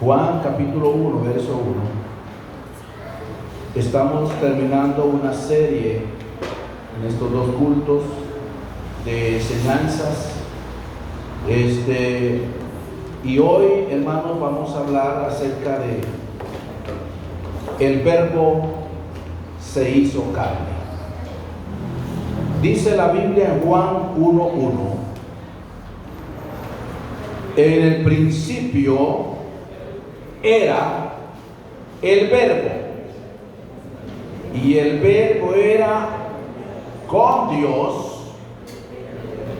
Juan capítulo 1, verso 1. Estamos terminando una serie en estos dos cultos de enseñanzas. Y hoy, hermanos, vamos a hablar acerca de el verbo se hizo carne. Dice la Biblia en Juan 1:1: en el principio era el verbo, y el verbo era con Dios,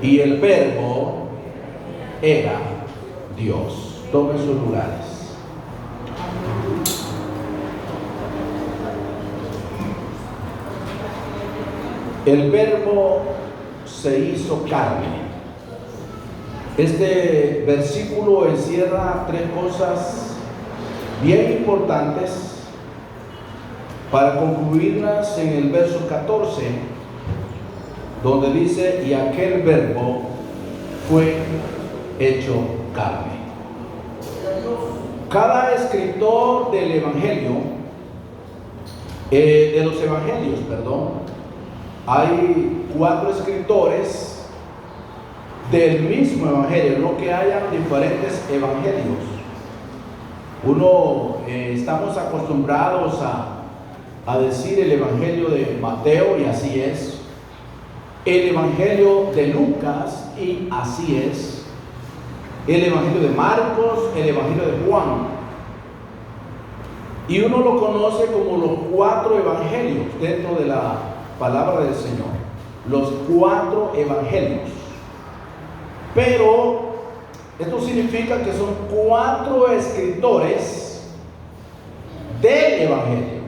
y el verbo era Dios. Tomen sus lugares. El verbo se hizo carne. Este versículo encierra tres cosas bien importantes para concluirlas en el verso 14, donde dice: y aquel verbo fue hecho carne. Cada escritor del evangelio, de los evangelios, hay 4 escritores del mismo evangelio, no que hayan diferentes evangelios. Estamos acostumbrados a decir el evangelio de Mateo, y así es; el evangelio de Lucas, y así es; el evangelio de Marcos, el evangelio de Juan. Y uno lo conoce como los 4 evangelios dentro de la palabra del Señor, los 4 evangelios. Pero esto significa que son 4 escritores del evangelio,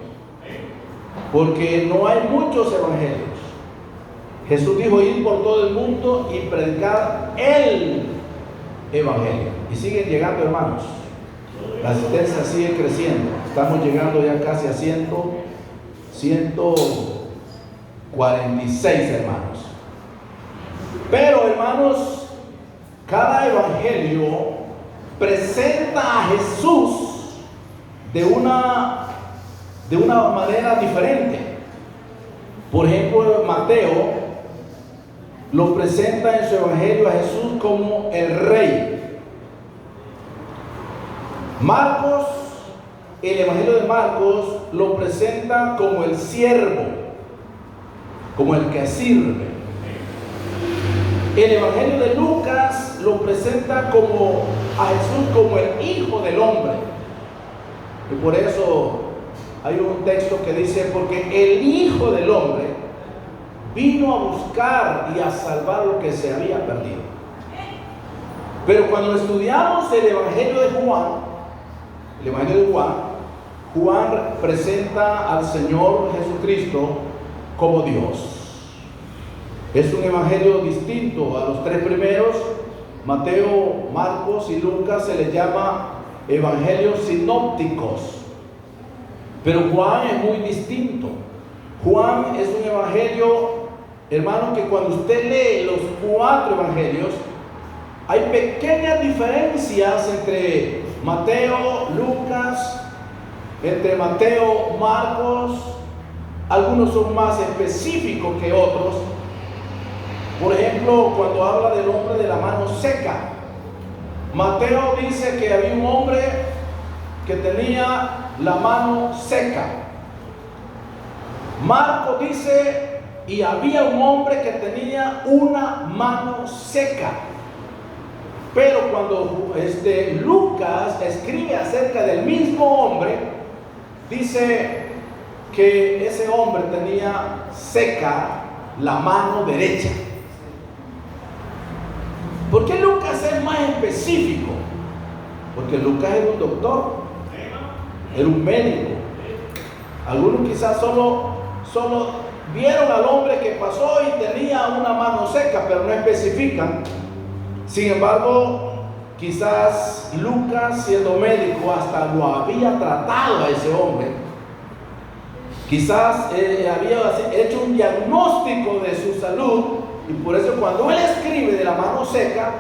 porque no hay muchos evangelios. Jesús dijo: ir por todo el mundo y predicar el evangelio. Y siguen llegando, hermanos. La asistencia sigue creciendo. Estamos llegando ya casi a 146 hermanos. Pero, hermanos, cada evangelio presenta a Jesús de una manera diferente. Por ejemplo, Mateo lo presenta en su evangelio a Jesús como el rey. Marcos, el evangelio de Marcos, lo presenta como el siervo, como el que sirve. El evangelio de Lucas lo presenta a Jesús como el Hijo del Hombre. Y por eso hay un texto que dice: porque el Hijo del Hombre vino a buscar y a salvar lo que se había perdido. Pero cuando estudiamos el evangelio de Juan, Juan presenta al Señor Jesucristo como Dios. Es un evangelio distinto a los 3 primeros. Mateo, Marcos y Lucas se les llama evangelios sinópticos, pero Juan es muy distinto. Juan es un evangelio, hermano, que cuando usted lee los 4 evangelios, hay pequeñas diferencias entre Mateo, Lucas, entre Mateo, Marcos. Algunos son más específicos que otros. Por ejemplo, cuando habla del hombre de la mano seca, Mateo dice que había un hombre que tenía la mano seca. Marcos dice: y había un hombre que tenía una mano seca. Pero cuando Lucas escribe acerca del mismo hombre, dice que ese hombre tenía seca la mano derecha. ¿Por qué Lucas es más específico? Porque Lucas era un doctor, era un médico. Algunos quizás solo vieron al hombre que pasó y tenía una mano seca, pero no especifican. Sin embargo, quizás Lucas, siendo médico, hasta lo había tratado a ese hombre. Quizás había hecho un diagnóstico de su salud, y por eso cuando él escribe de la mano seca,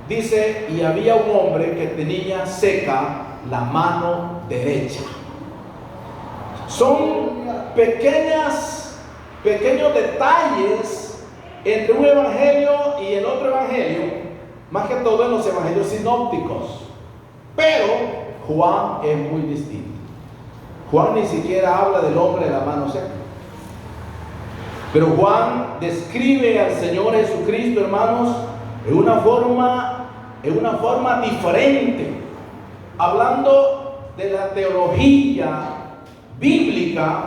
dice: y había un hombre que tenía seca la mano derecha. Son pequeños detalles entre un evangelio y el otro evangelio, más que todo en los evangelios sinópticos. Pero Juan es muy distinto. Juan ni siquiera habla del hombre de la mano seca. Pero Juan describe al Señor Jesucristo, hermanos, en una forma diferente, hablando de la teología bíblica,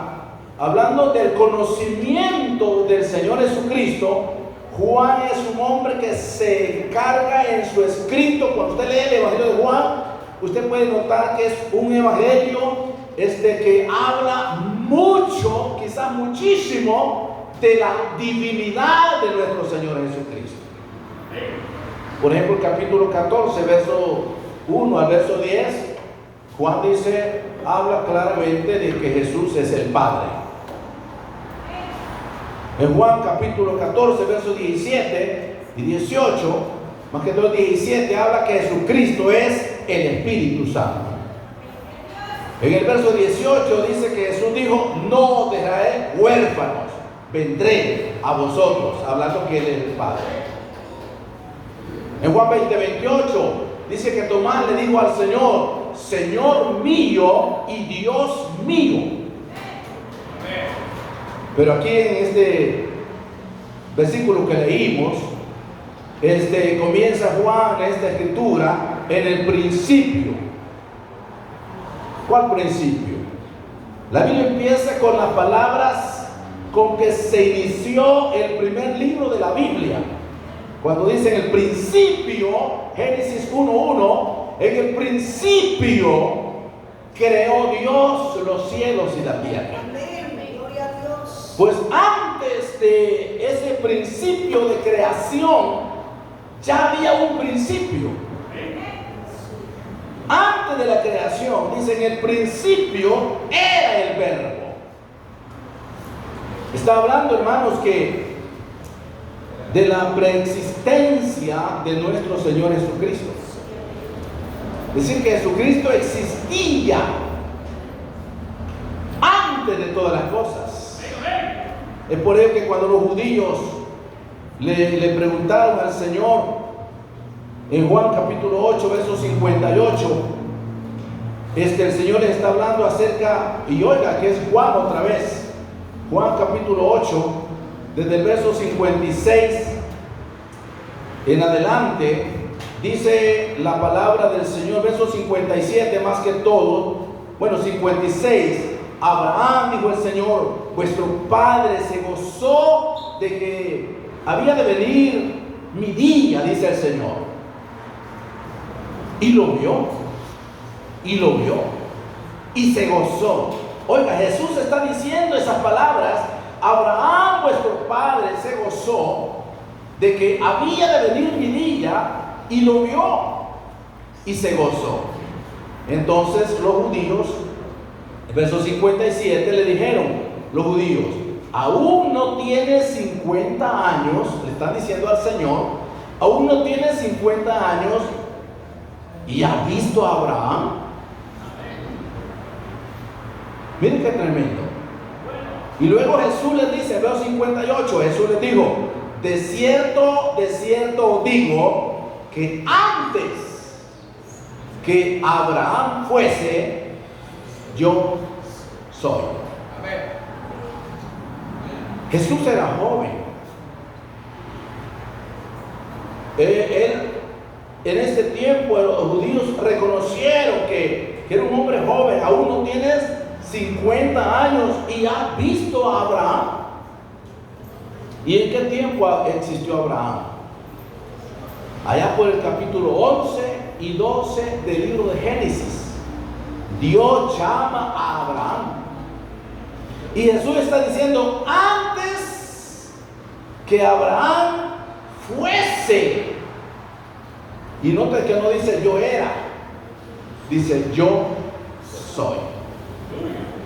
hablando del conocimiento del Señor Jesucristo. Juan es un hombre que se encarga en su escrito. Cuando usted lee el Evangelio de Juan, usted puede notar que es un evangelio que habla mucho, quizás muchísimo, de la divinidad de nuestro Señor Jesucristo. Por ejemplo, el capítulo 14, verso 1 al verso 10, Juan habla claramente de que Jesús es el Padre. En Juan capítulo 14, versos 17 y 18, más que todo 17, habla que Jesucristo es el Espíritu Santo. En el verso 18 dice que Jesús dijo: no os dejaré huérfanos, vendré a vosotros, hablando que Él es el Padre. En Juan 20, 28 dice que Tomás le dijo al Señor: Señor mío y Dios mío. Pero aquí en este versículo que leímos, comienza Juan esta escritura en el principio. ¿Cuál principio? La Biblia empieza con las palabras con que se inició el primer libro de la Biblia. Cuando dice en el principio, Génesis 1:1, en el principio creó Dios los cielos y la tierra. Pues antes de ese principio de creación, ya había un principio. Antes de la creación, dice, en el principio era el verbo. Está hablando, hermanos, que de la preexistencia de nuestro Señor Jesucristo. Es decir, que Jesucristo existía antes de todas las cosas. Es por ello que cuando los judíos le preguntaron al Señor en Juan capítulo 8, verso 58, el Señor les está hablando acerca, y oiga que es Juan otra vez, Juan capítulo 8, desde el verso 56 en adelante, dice la palabra del Señor, verso 57 más que todo, 56, Abraham, dijo el Señor, vuestro padre se gozó de que había de venir mi día, dice el Señor. Y lo vio, y se gozó. Oiga, Jesús está diciendo esas palabras. Abraham, vuestro padre, se gozó de que había de venir mi día, y lo vio, y se gozó. Entonces los judíos, verso 57, le dijeron, los judíos, aún no tienes 50 años, le están diciendo al Señor, aún no tienes 50 años, ¿y has visto a Abraham? Miren qué tremendo. Y luego Jesús les dice, verso 58, Jesús les dijo, de cierto os digo, que antes que Abraham fuese, yo soy. Jesús era joven. En este tiempo los judíos reconocieron que era un hombre joven. Aún no tienes 50 años y has visto a Abraham. ¿Y en qué tiempo existió Abraham? Allá por el capítulo 11 y 12 del libro de Génesis, Dios llama a Abraham. Y Jesús está diciendo, antes que Abraham fuese. Y nota que no dice yo era, dice yo soy.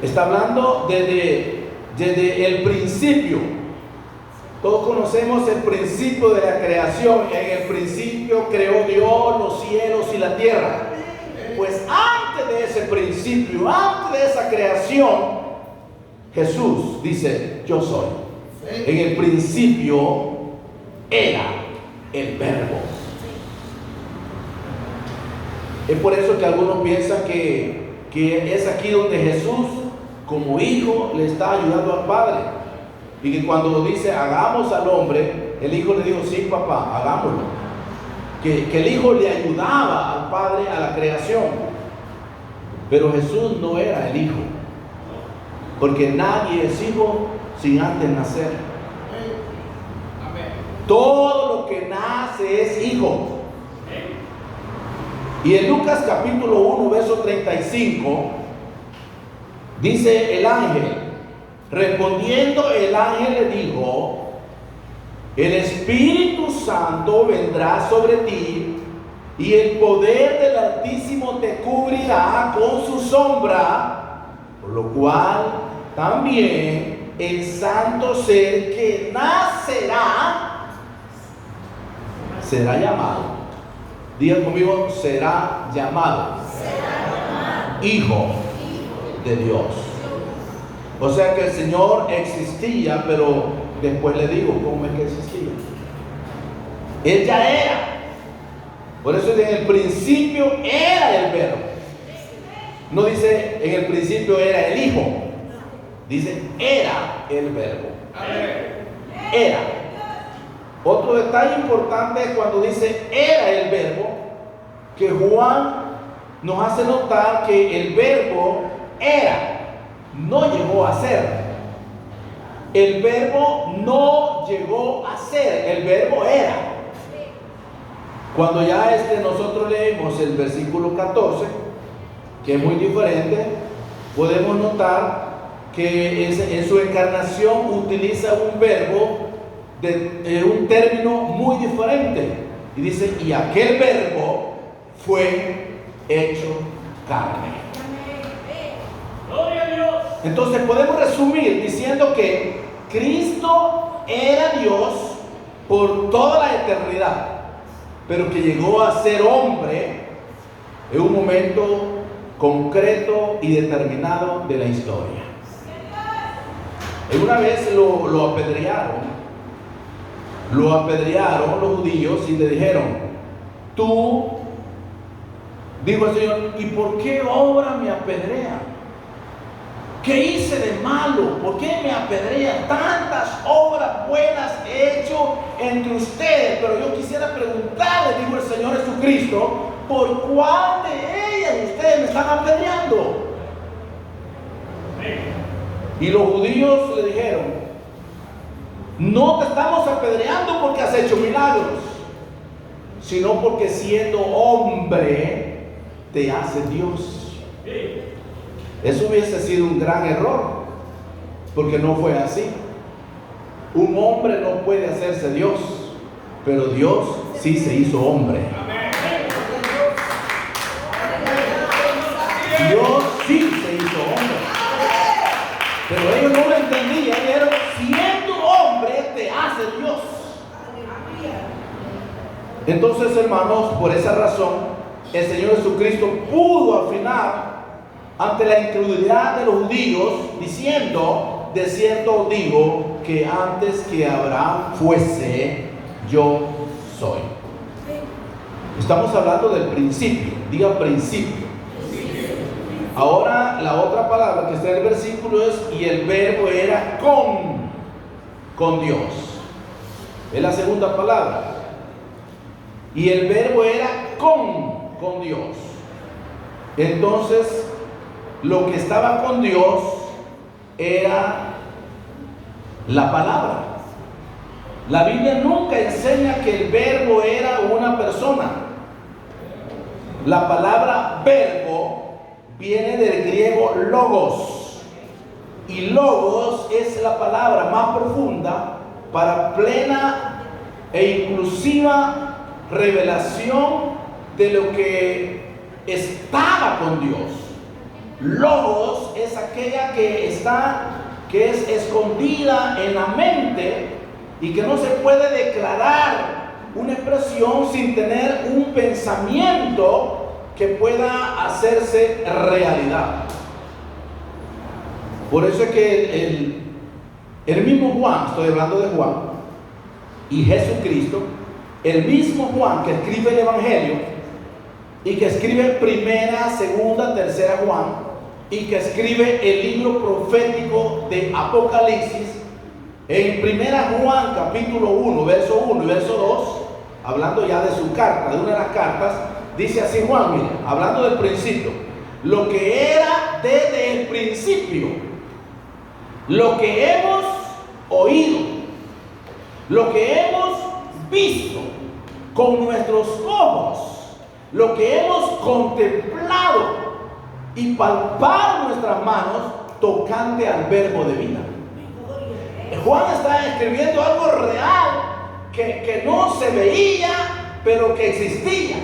Está hablando desde el principio. Todos conocemos el principio de la creación. En el principio creó Dios los cielos y la tierra. Pues antes principio, antes de esa creación, Jesús dice, yo soy. En el principio era el Verbo. Es por eso que algunos piensan que es aquí donde Jesús, como hijo, le está ayudando al Padre. Y que cuando dice, hagamos al hombre, el hijo le dijo, sí, papá, hagámoslo. Que el hijo le ayudaba al Padre a la creación. Pero Jesús no era el hijo. Porque nadie es hijo sin antes nacer. Todo lo que nace es hijo. Y en Lucas capítulo 1, verso 35, dice el ángel, respondiendo el ángel le dijo, el Espíritu Santo vendrá sobre ti y el poder del Altísimo te cubrirá con su sombra, por lo cual también el santo ser que nacerá será llamado. Diga conmigo, será llamado Hijo de Dios. O sea que el Señor existía, pero después le digo cómo es que existía. Él ya era. Por eso en el principio era el Verbo. No dice en el principio era el Hijo. Dice era el Verbo. Era. Otro detalle importante es cuando dice era el Verbo, que Juan nos hace notar que el Verbo era, no llegó a ser. El Verbo no llegó a ser, el Verbo era. Cuando ya nosotros leemos el versículo 14, que es muy diferente, podemos notar que en su encarnación utiliza un verbo un término muy diferente, y dice, y aquel Verbo fue hecho carne. Gloria a Dios. Entonces podemos resumir diciendo que Cristo era Dios por toda la eternidad, pero que llegó a ser hombre en un momento concreto y determinado de la historia. Una vez lo apedrearon los judíos y le dijeron, tú, dijo el Señor, ¿y por qué ahora me apedrean? ¿Qué hice de malo? ¿Por qué me apedrean? Tantas obras buenas he hecho entre ustedes, pero yo quisiera preguntarle, dijo el Señor Jesucristo, ¿por cuál de ellas ustedes me están apedreando? Y los judíos le dijeron, no te estamos apedreando porque has hecho milagros, sino porque siendo hombre te hace Dios. Eso hubiese sido un gran error, porque no fue así. Un hombre no puede hacerse Dios, pero Dios sí se hizo hombre. Dios sí se hizo hombre. Pero ellos no lo entendían. Dijeron, siendo hombre te hace Dios. Entonces, hermanos, por esa razón el Señor Jesucristo pudo afinar ante la incredulidad de los judíos, diciendo, de cierto digo que antes que Abraham fuese, yo soy. Estamos hablando del principio. Diga principio. Ahora la otra palabra que está en el versículo es, y el Verbo era con Dios. Es la segunda palabra. Y el Verbo era con Dios. Entonces, lo que estaba con Dios era la palabra. La Biblia nunca enseña que el Verbo era una persona. La palabra verbo viene del griego logos, y logos es la palabra más profunda para plena e inclusiva revelación de lo que estaba con Dios. Logos es aquella que es escondida en la mente y que no se puede declarar una expresión sin tener un pensamiento que pueda hacerse realidad. Por eso es que el mismo Juan, estoy hablando de Juan, y Jesucristo, el mismo Juan que escribe el Evangelio y que escribe primera, segunda, tercera Juan, y que escribe el libro profético de Apocalipsis, en primera Juan capítulo 1, verso 1 y verso 2, hablando ya de su carta, de una de las cartas, dice así Juan, mira, hablando del principio, lo que era desde el principio, lo que hemos oído, lo que hemos visto con nuestros ojos, lo que hemos contemplado y palpado nuestras manos tocante al verbo de vida. Juan está escribiendo algo real que no se veía, pero que existía,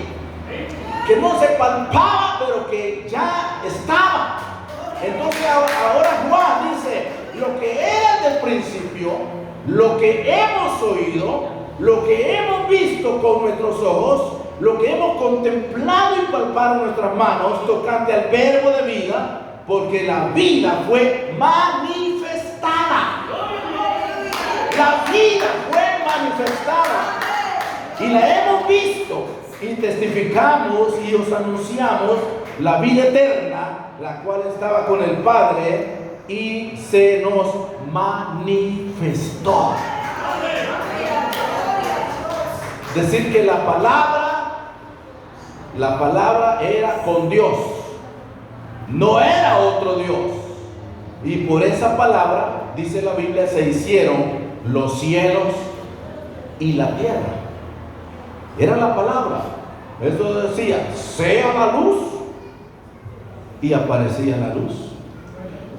que no se palpaba, pero que ya estaba. Entonces ahora Juan dice, lo que era del principio, lo que hemos oído, lo que hemos visto con nuestros ojos, lo que hemos contemplado y palpado en nuestras manos tocante al verbo de vida, porque la vida fue manifestada. La vida fue manifestada y la hemos visto y testificamos y os anunciamos la vida eterna, la cual estaba con el Padre y se nos manifestó. Decir que la palabra era con Dios, no era otro Dios. Y por esa palabra, dice la Biblia, se hicieron los cielos y la tierra. Era la palabra. Eso decía, sea la luz, y aparecía la luz.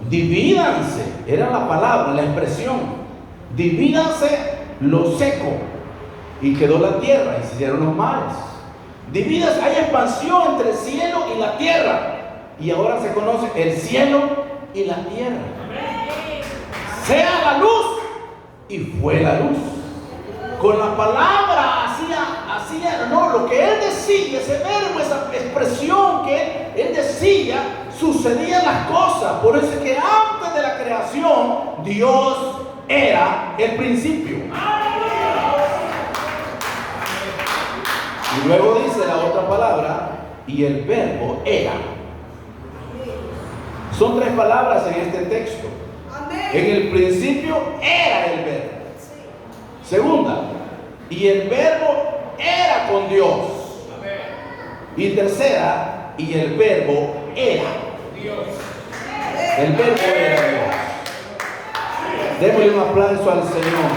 Divídanse, era la palabra, la expresión. Divídanse lo seco, y quedó la tierra, y se hicieron los mares. Divídanse, hay expansión entre el cielo y la tierra, y ahora se conoce el cielo y la tierra. Sea la luz, y fue la luz. Con la palabra hacía, no, lo que él decía, ese verbo, esa expresión que él decía, sucedían las cosas. Por eso es que antes de la creación, Dios era el principio. Y luego dice la otra palabra, y el verbo era. Son tres palabras en este texto. En el principio era el verbo. Segunda, y el verbo era con Dios. Y tercera, y el verbo era Dios. El verbo era Dios. Démosle un aplauso al Señor.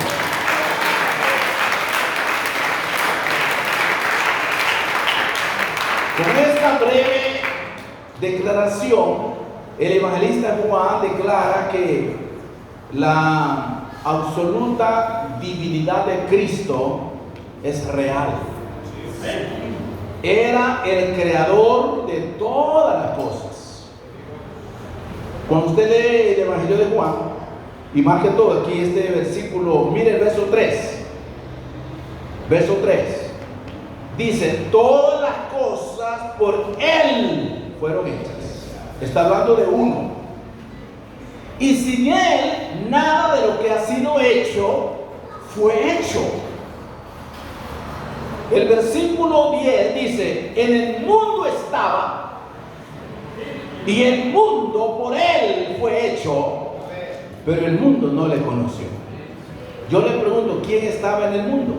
Con esta breve declaración, el evangelista Juan declara que la absoluta divinidad de Cristo es real. Era el creador de todas las cosas. Cuando usted lee el Evangelio de Juan, y más que todo aquí este versículo, mire el verso 3. Verso 3. Dice, todas las cosas por Él fueron hechas. Está hablando de uno. Y sin Él, nada de lo que ha sido hecho fue hecho. El versículo 10 dice, en el mundo estaba, y el mundo por Él fue hecho, pero el mundo no le conoció. Yo le pregunto, ¿quién estaba en el mundo?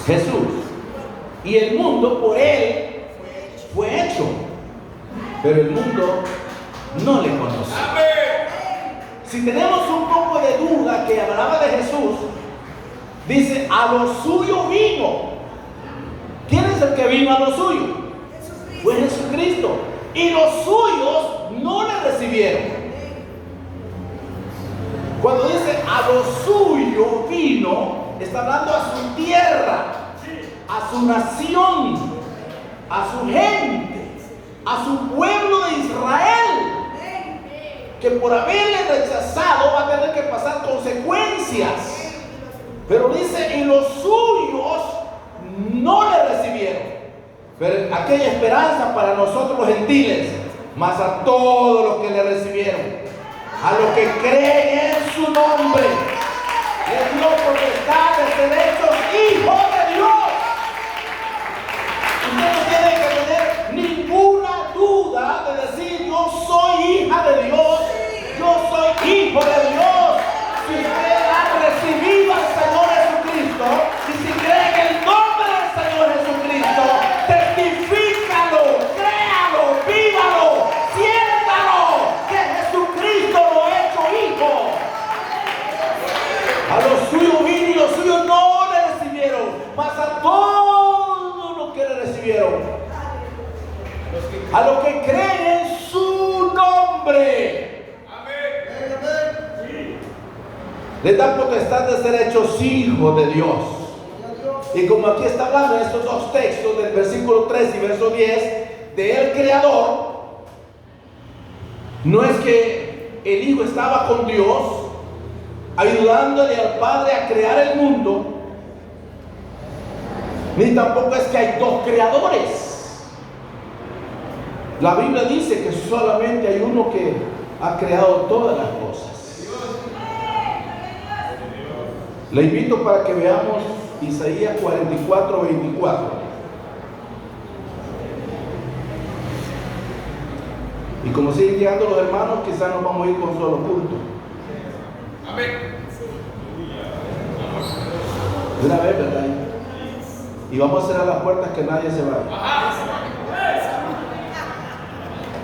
Jesús. Y el mundo por Él fue hecho, pero el mundo no le conoce. Si tenemos un poco de duda que hablaba de Jesús, dice, a lo suyo vino. ¿Quién es el que vino a lo suyo? Fue Jesucristo. Y los suyos no le recibieron. Cuando dice a lo suyo vino, está hablando a su tierra, a su nación, a su gente, a su pueblo de Israel, que por haberle rechazado va a tener que pasar consecuencias. Pero dice, y los suyos no le recibieron. Pero aquella esperanza para nosotros los gentiles, mas a todos los que le recibieron, a los que creen en su nombre, les dio potestad de ser hechos hijos de Dios. Usted no tiene que tener ninguna duda de decir: yo soy hija de Dios, yo soy hijo de Dios. Si usted ha recibido al Señor Jesucristo, y si cree en el nombre del Señor Jesucristo, testifícalo, créalo, vívalo, siéntalo, que Jesucristo lo ha hecho hijo. A los suyos vino y los suyos no le recibieron, mas a todos los que le recibieron, a los que creen en su nombre, les da potestad de ser hechos hijos de Dios. Y como aquí está hablando en estos dos textos, del versículo 3 y verso 10, del Creador, no es que el Hijo estaba con Dios, ayudándole al Padre a crear el mundo, ni tampoco es que hay dos creadores. La Biblia dice que solamente hay uno que ha creado todas las cosas. Le invito para que veamos Isaías 44, 24. Y como siguen llegando los hermanos, quizás nos vamos a ir con solo culto. Amén. De una vez, ¿verdad? Y vamos a cerrar las puertas, que nadie se vaya.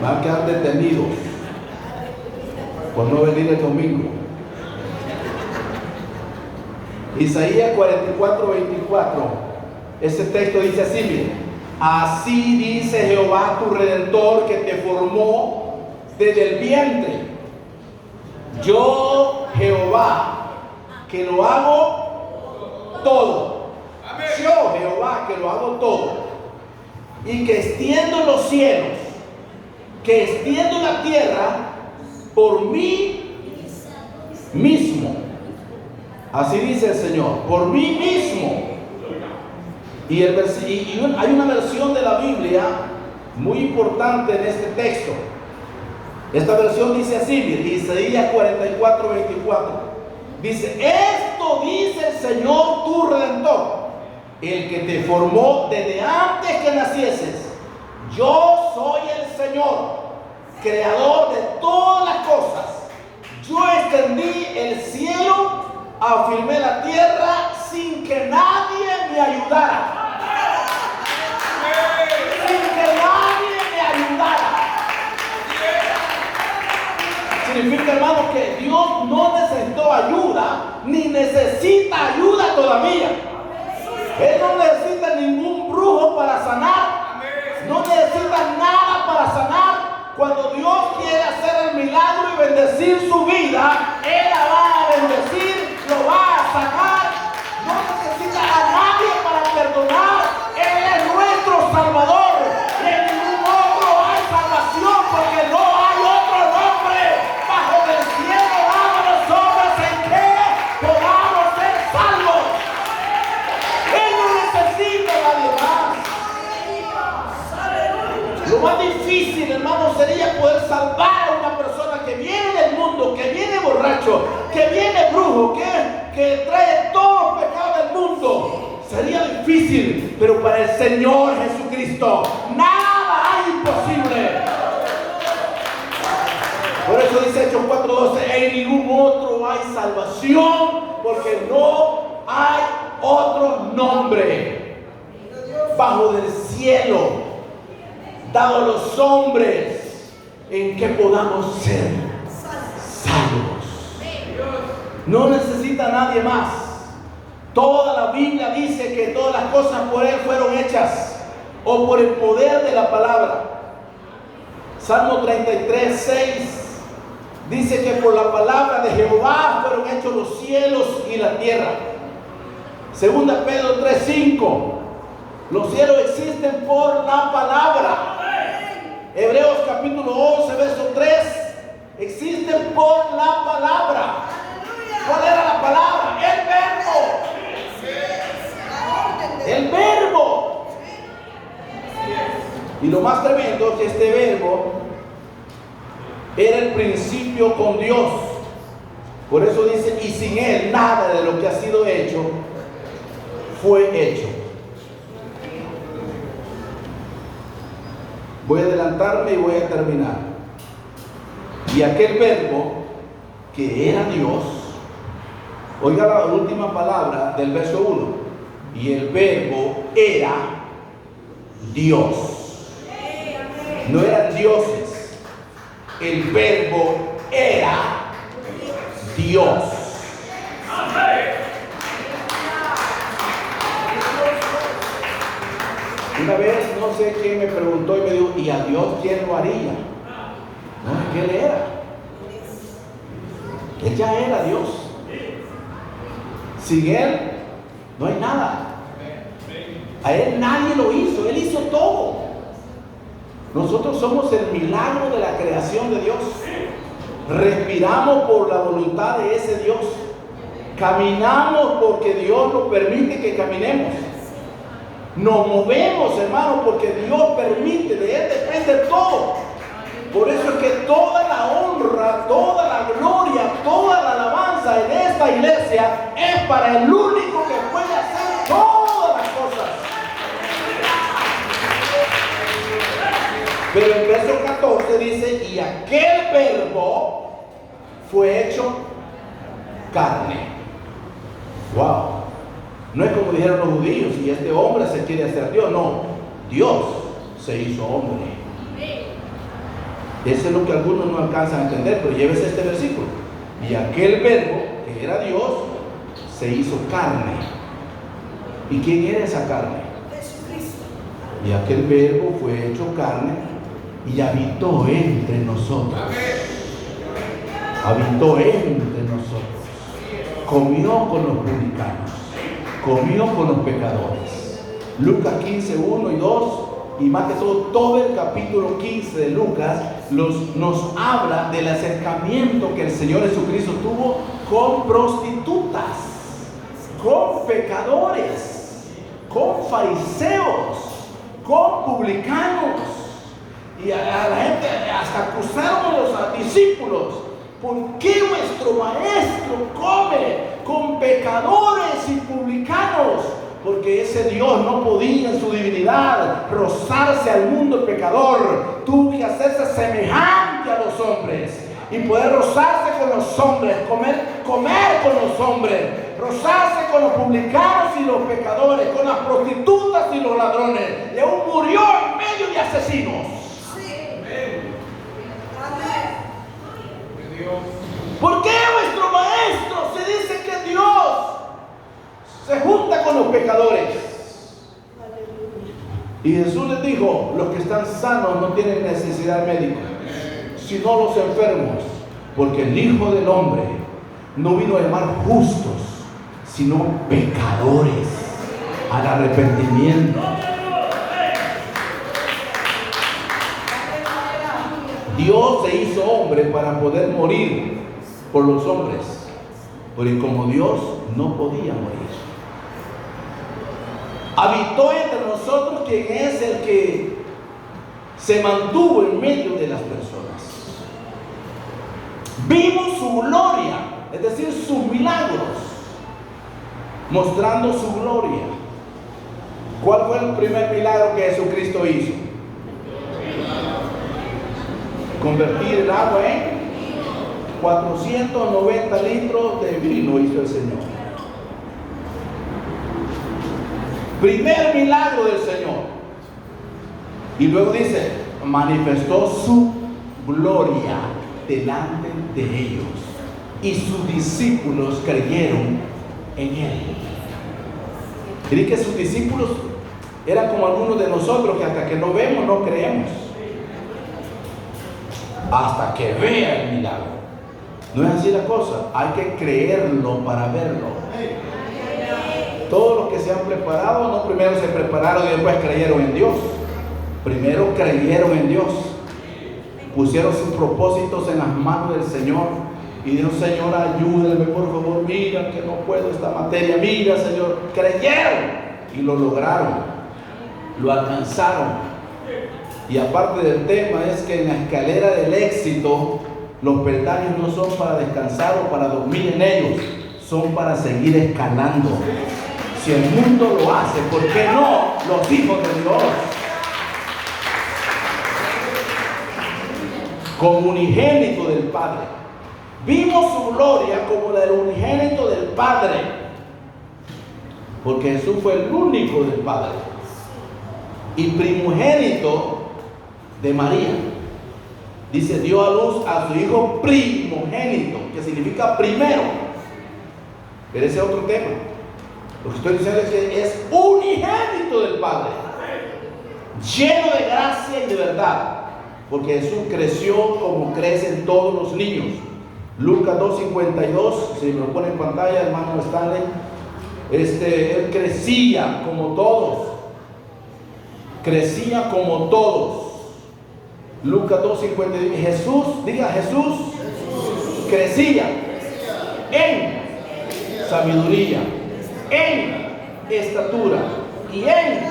Van a quedar detenidos por no venir el domingo. Isaías 44, 24. Ese texto dice así: mire, así dice Jehová tu Redentor, que te formó desde el vientre. Yo, Jehová, que lo hago todo. Yo, Jehová, que lo hago todo. Y que extiendo los cielos, que extiendo la tierra por mí mismo. Así dice el Señor, por mí mismo. Y hay una versión de la Biblia muy importante en este texto. Esta versión dice así, Isaías 44, 24. Dice: esto dice el Señor tu Redentor, el que te formó desde antes que nacieses. Yo soy el Señor, creador de todas las cosas. Yo extendí el cielo, afirmé la tierra sin que nadie me ayudara. Sin que nadie me ayudara. Significa, hermanos, que Dios no necesitó ayuda, ni necesita ayuda todavía. Él no necesita ningún brujo para sanar. No necesita nada para sanar. Cuando Dios quiere hacer el milagro y bendecir su vida, Él la va a bendecir, lo va a sanar. No necesita a nadie para perdonar. Él es nuestro Salvador. Y en ningún otro hay salvación, porque no hay otro nombre bajo el cielo dado a los hombres en que podamos ser salvos. Él no necesita a nadie más. Lo más difícil, hermano, sería poder salvar a una persona que viene del mundo, que viene borracho, que viene brujo, que trae todos los pecados del mundo. Sería difícil, pero para el Señor Jesucristo nada hay imposible. Por eso dice Hechos 4:12: en ningún otro hay salvación, porque no hay otro nombre bajo del cielo dado a los hombres en que podamos ser salvos. No necesita nadie más. Toda la Biblia dice que todas las cosas por Él fueron hechas, o por el poder de la palabra. Salmo 33, 6 dice que por la palabra de Jehová fueron hechos los cielos y la tierra. Segunda Pedro 3, 5: los cielos existen por la palabra. Hebreos capítulo 11, verso 3: existen por la palabra. ¿Cuál era la palabra? El verbo. El verbo. lo más tremendo es que este verbo era el principio con Dios. Por eso dice, y sin Él nada de lo que ha sido hecho fue hecho. Voy a adelantarme y voy a terminar. Y aquel verbo que era Dios, oiga la última palabra del verso 1, y el verbo era Dios. No eran dioses, el verbo era Dios. Una vez no sé quién me preguntó y me dijo, ¿y a Dios quién lo haría? No, es que Él era. Él ya era Dios. Sin Él no hay nada. A Él nadie lo hizo, Él hizo todo. Nosotros somos el milagro de la creación de Dios. Respiramos por la voluntad de ese Dios. Caminamos porque Dios nos permite que caminemos. Nos movemos, hermanos, porque Dios permite, de Él depende todo. Por eso es que toda la honra, toda la gloria, toda la alabanza en esta iglesia es para el único que puede hacer todas las cosas. Pero el verso 14 dice, y aquel verbo fue hecho carne. Wow. No es como dijeron los judíos, y este hombre se quiere hacer Dios. No, Dios se hizo hombre. Eso es lo que algunos no alcanzan a entender, pero llévese este versículo. Y aquel verbo, que era Dios, se hizo carne. ¿Y quién era esa carne? Jesucristo. Y aquel verbo fue hecho carne y habitó entre nosotros. Habitó entre nosotros. Comió con los publicanos. Comió con los pecadores. Lucas 15, 1 y 2. Y más que todo el capítulo 15 de Lucas nos habla del acercamiento que el Señor Jesucristo tuvo con prostitutas, con pecadores, con fariseos, con publicanos. Y a la gente hasta acusaron a los discípulos. ¿Por qué vuestro maestro come con pecadores y publicanos? Porque ese Dios no podía en su divinidad rozarse al mundo pecador. Tuvo que hacerse semejante a los hombres y poder rozarse con los hombres, comer con los hombres, rozarse con los publicanos y los pecadores, con las prostitutas y los ladrones. Y aún murió en medio de asesinos. ¿Por qué vuestro maestro se dice que Dios se junta con los pecadores? Y Jesús les dijo, los que están sanos no tienen necesidad de médico, sino los enfermos, porque el Hijo del Hombre no vino a llamar justos, sino pecadores al arrepentimiento. Dios se hizo hombre para poder morir por los hombres, porque como Dios no podía morir. Habitó entre nosotros, quien es el que se mantuvo en medio de las personas. Vimos su gloria, es decir, sus milagros, mostrando su gloria. ¿Cuál fue el primer milagro que Jesucristo hizo? Convertir el agua en 490 litros de vino hizo el Señor. Primer milagro del Señor. Y luego dice, manifestó su gloria delante de ellos. Y sus discípulos creyeron en Él. Y que sus discípulos eran como algunos de nosotros, que hasta que no vemos, no creemos. Hasta que vea el milagro. No es así la cosa, hay que creerlo para verlo. Todos los que se han preparado, no primero se prepararon y después creyeron en Dios. Primero creyeron en Dios. Pusieron sus propósitos en las manos del Señor. Y dijo, Señor, ayúdame, por favor, mira que no puedo esta materia. Mira, Señor, creyeron y lo lograron. Lo alcanzaron. Y aparte del tema es que en la escalera del éxito, los peldaños no son para descansar o para dormir en ellos, son para seguir escalando. Si el mundo lo hace, ¿por qué no los hijos de Dios? Como unigénito del Padre. Vimos su gloria como la del unigénito del Padre, porque Jesús fue el único del Padre y primogénito de María. Dice, dio a luz a su hijo primogénito, que significa primero. Pero ese es otro tema. Lo que estoy diciendo es que es unigénito del Padre, lleno de gracia y de verdad, porque Jesús creció como crecen todos los niños. Lucas 2:52, si me lo pone en pantalla, hermano Stanley. Él crecía como todos. Crecía como todos. Lucas 2:52. Jesús, diga Jesús, crecía en sabiduría, en estatura y en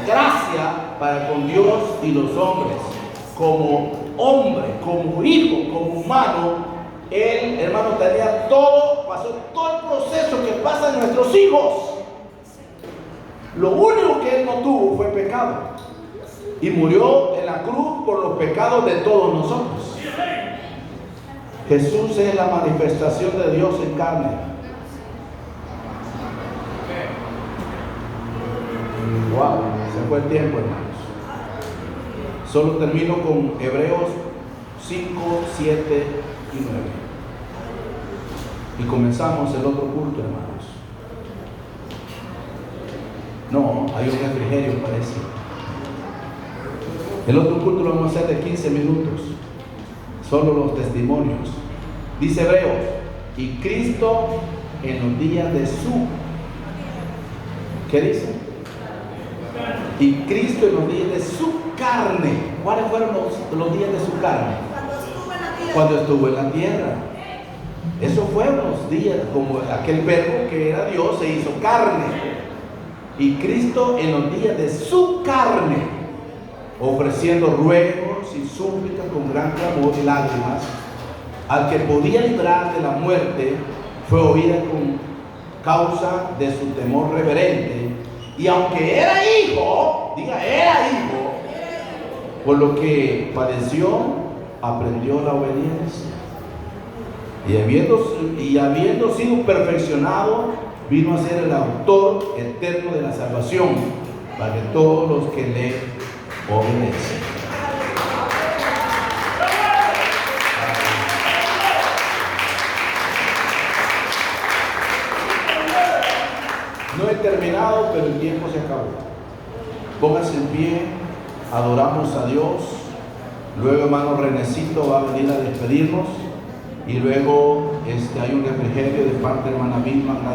gracia para con Dios y los hombres. Como hombre, como hijo, como humano, él, hermano, tenía todo, pasó todo el proceso que pasan nuestros hijos. Lo único que él no tuvo fue pecado. Y murió en la cruz por los pecados de todos nosotros. Jesús es la manifestación de Dios en carne. Wow, se fue el tiempo, hermanos. Solo termino con Hebreos 5, 7 y 9. Y comenzamos el otro culto, hermanos. No, hay un refrigerio, parece. El otro culto lo vamos a hacer de 15 minutos. Solo los testimonios. Dice Hebreos, y Cristo en los días de su... ¿Qué dice? Y Cristo en los días de su carne. ¿Cuáles fueron los días de su carne? Cuando estuvo en la tierra. Esos fueron los días, como aquel verbo que era Dios se hizo carne. Y Cristo en los días de su carne, ofreciendo ruegos y súplicas con gran clamor y lágrimas, al que podía librar de la muerte, fue oída con causa de su temor reverente. Y aunque era hijo, diga, era hijo, por lo que padeció, aprendió la obediencia. Y habiendo sido perfeccionado, vino a ser el autor eterno de la salvación para que todos los que le obedecen. No he terminado, pero el tiempo se acabó. Póngase en pie, adoramos a Dios. Luego hermano Renecito va a venir a despedirnos. Y luego hay un refrigerio de parte de hermana Vilma.